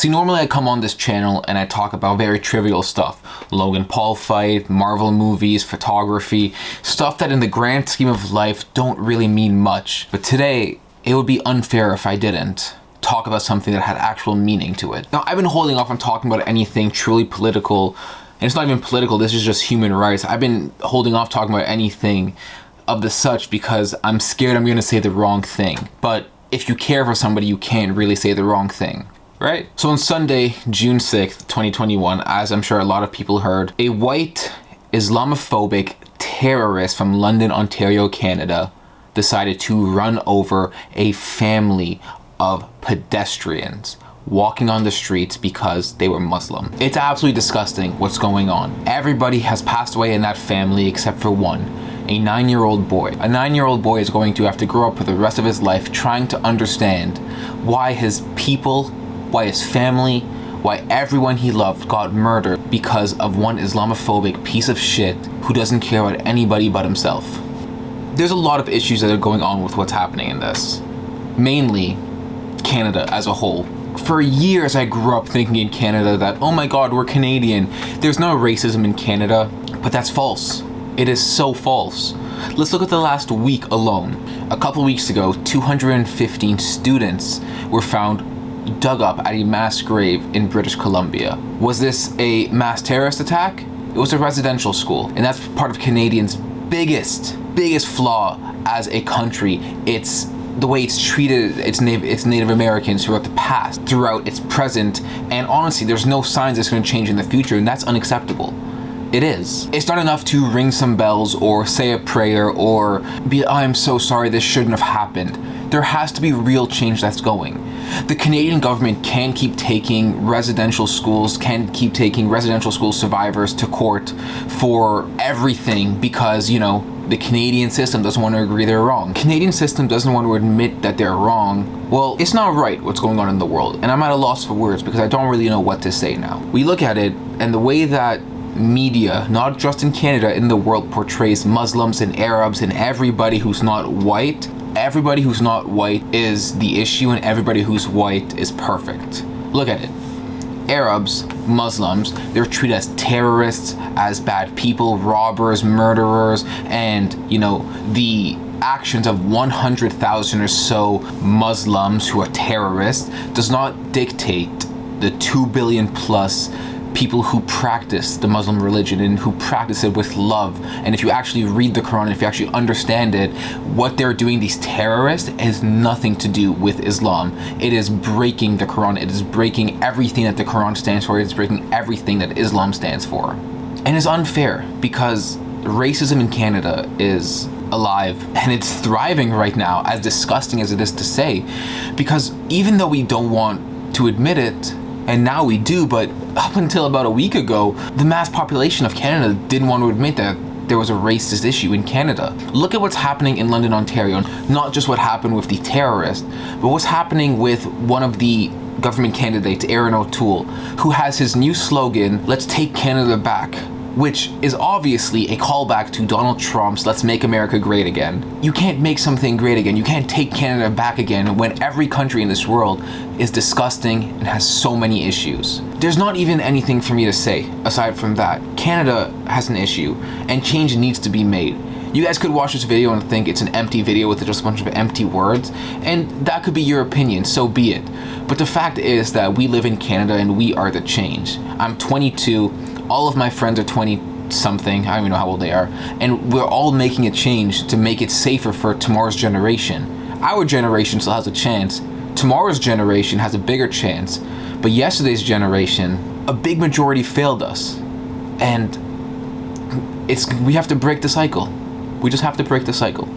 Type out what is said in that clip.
See, normally I come on this channel and I talk about very trivial stuff. Logan Paul fight, Marvel movies, photography, stuff that in the grand scheme of life don't really mean much. But today, it would be unfair if I didn't talk about something that had actual meaning to it. Now, I've been holding off on talking about anything truly political, and it's not even political, this is just human rights. I've been holding off talking about anything of the such because I'm scared I'm gonna say the wrong thing. But if you care for somebody, you can't really say the wrong thing. Right? So on Sunday, June 6th, 2021, as I'm sure a lot of people heard, a white Islamophobic terrorist from London, Ontario, Canada, decided to run over a family of pedestrians walking on the streets because they were Muslim. It's absolutely disgusting what's going on. Everybody has passed away in that family except for one. A 9-year-old boy. A 9-year-old boy is going to have to grow up for the rest of his life trying to understand why his people, why his family, why everyone he loved got murdered because of one Islamophobic piece of shit who doesn't care about anybody but himself. There's a lot of issues that are going on with what's happening in this. Mainly, Canada as a whole. For years I grew up thinking in Canada that, oh my god, we're Canadian. There's no racism in Canada, but that's false. It is so false. Let's look at the last week alone. A couple weeks ago, 215 students were found dug up at a mass grave in British Columbia. Was this a mass terrorist attack? It was a residential school, and that's part of Canadians' biggest flaw as a country. It's the way it's treated its Native Americans throughout the past, throughout its present, and honestly, there's no signs it's going to change in the future, and that's unacceptable. It is. It's not enough to ring some bells or say a prayer or be, I'm so sorry, this shouldn't have happened. There has to be real change that's going. The Canadian government can keep taking residential school survivors to court for everything because, you know, the Canadian system doesn't want to agree they're wrong. Canadian system doesn't want to admit that they're wrong. Well, it's not right what's going on in the world, and I'm at a loss for words because I don't really know what to say now. We look at it, and the way that media, not just in Canada, in the world, portrays Muslims and Arabs and everybody who's not white. Everybody who's not white is the issue, and everybody who's white is perfect. Look at it. Arabs, Muslims, they're treated as terrorists, as bad people, robbers, murderers, and, you know, the actions of 100,000 or so Muslims who are terrorists does not dictate the 2 billion plus people who practice the Muslim religion and who practice it with love. And if you actually read the Quran, if you actually understand it, what they're doing, these terrorists, has nothing to do with Islam. It is breaking the Quran. It is breaking everything that the Quran stands for. It's breaking everything that Islam stands for. And it's unfair because racism in Canada is alive and it's thriving right now, as disgusting as it is to say, because even though we don't want to admit it, and now we do, but up until about a week ago, the mass population of Canada didn't want to admit that there was a racist issue in Canada. Look at what's happening in London, Ontario. Not just what happened with the terrorist, but what's happening with one of the government candidates, Erin O'Toole, who has his new slogan, "Let's take Canada back," which is obviously a callback to Donald Trump's "Let's make America great again." You can't make something great again. You can't take Canada back again when every country in this world is disgusting and has so many issues. There's not even anything for me to say aside from that. Canada has an issue and change needs to be made. You guys could watch this video and think it's an empty video with just a bunch of empty words, and that could be your opinion, so be it. But the fact is that we live in Canada and we are the change. I'm 22, all of my friends are 20 something, I don't even know how old they are, and we're all making a change to make it safer for tomorrow's generation. Our generation still has a chance, tomorrow's generation has a bigger chance, but yesterday's generation, a big majority failed us. And we have to break the cycle. We just have to break the cycle.